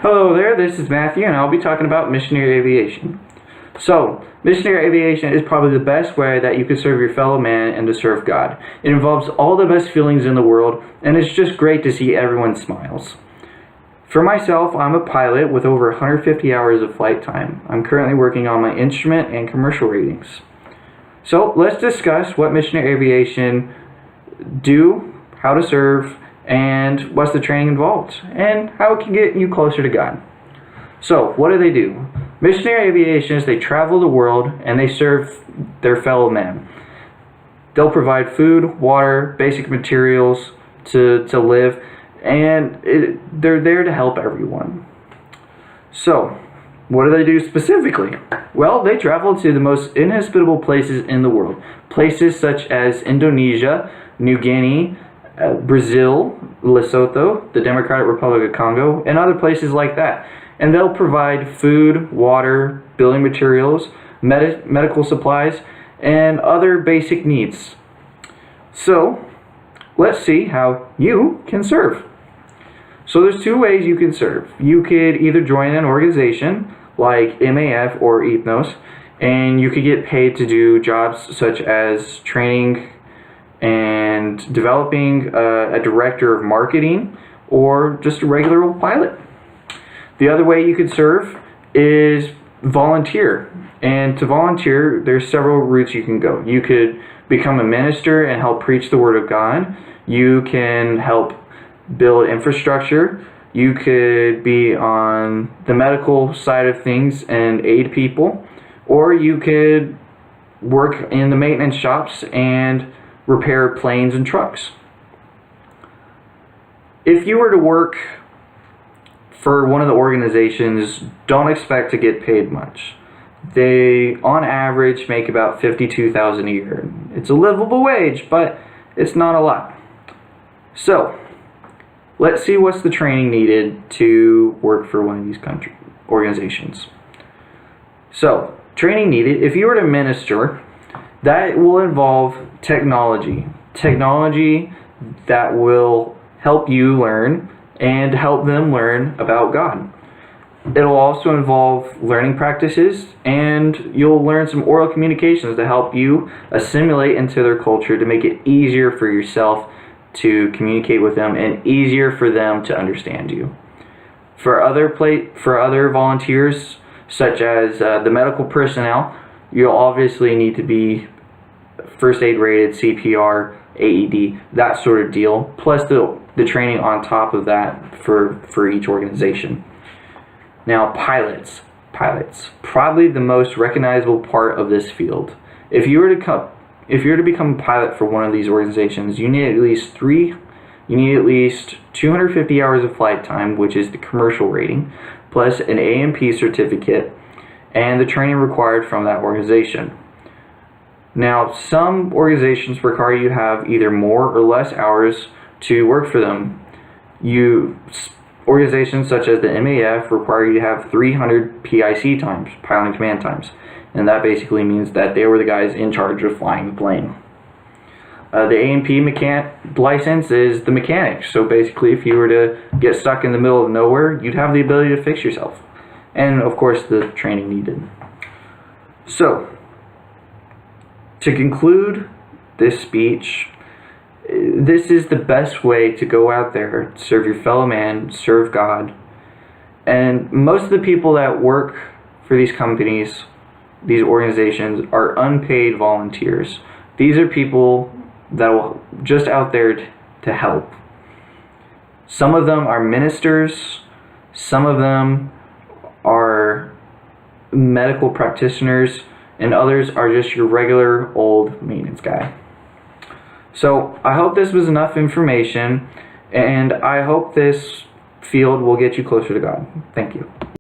Hello there, this is Matthew, and I'll be talking about missionary aviation. So, missionary aviation is probably the best way that you can serve your fellow man and to serve God. It involves all the best feelings in the world, and it's just great to see everyone smiles. For myself, I'm a pilot with over 150 hours of flight time. I'm currently working on my instrument and commercial ratings. So, let's discuss what missionary aviation do, how to serve, and what's the training involved, and how it can get you closer to God. So, what do? Missionary aviation they travel the world and they serve their fellow men. They'll provide food, water, basic materials to live, and they're there to help everyone. So, what do specifically? Well, they travel to the most inhospitable places in the world. Places such as Indonesia, New Guinea, Brazil, Lesotho, the Democratic Republic of Congo, and other places like that. And they'll provide food, water, building materials, medical supplies, and other basic needs. So, let's see how you can serve. So there's two ways you can serve. You could either join an organization like MAF or Ethnos, and you could get paid to do jobs such as training and developing a director of marketing, or just a regular old pilot. The other way you could serve is volunteer. And to volunteer, there's several routes you can go. You could become a minister and help preach the Word of God. You can help build infrastructure. You could be on the medical side of things and aid people. Or you could work in the maintenance shops and repair planes and trucks. If you were to work for one of the organizations, don't expect to get paid much. They, on average, make about $52,000 a year. It's a livable wage, but it's not a lot. So, let's see what's the training needed to work for one of these organizations. So, training needed, if you were to minister, that will involve technology. Technology that will help you learn and help them learn about God. It'll also involve learning practices, and you'll learn some oral communications to help you assimilate into their culture, to make it easier for yourself to communicate with them and easier for them to understand you. For other volunteers, such as the medical personnel, you'll obviously need to be first aid rated, CPR, AED, that sort of deal, plus the training on top of that for each organization. Now, pilots, probably the most recognizable part of this field. If you were to become a pilot for one of these organizations, you need at least 250 hours of flight time, which is the commercial rating, plus an A&P certificate and the training required from that organization. Now, some organizations require you have either more or less hours to work for them. Organizations such as the MAF require you to have 300 PIC times, piloting command times, and that basically means that they were the guys in charge of flying the plane. The A&P license is the mechanic, so basically if you were to get stuck in the middle of nowhere, you'd have the ability to fix yourself. And of course the training needed. So, to conclude this speech, this is the best way to go out there, serve your fellow man, serve God. And most of the people that work for these companies, these organizations, are unpaid volunteers. These are people that are just out there to help. Some of them are ministers, some of them are medical practitioners, and others are just your regular old maintenance guy. So I hope this was enough information, and I hope this field will get you closer to God. Thank you.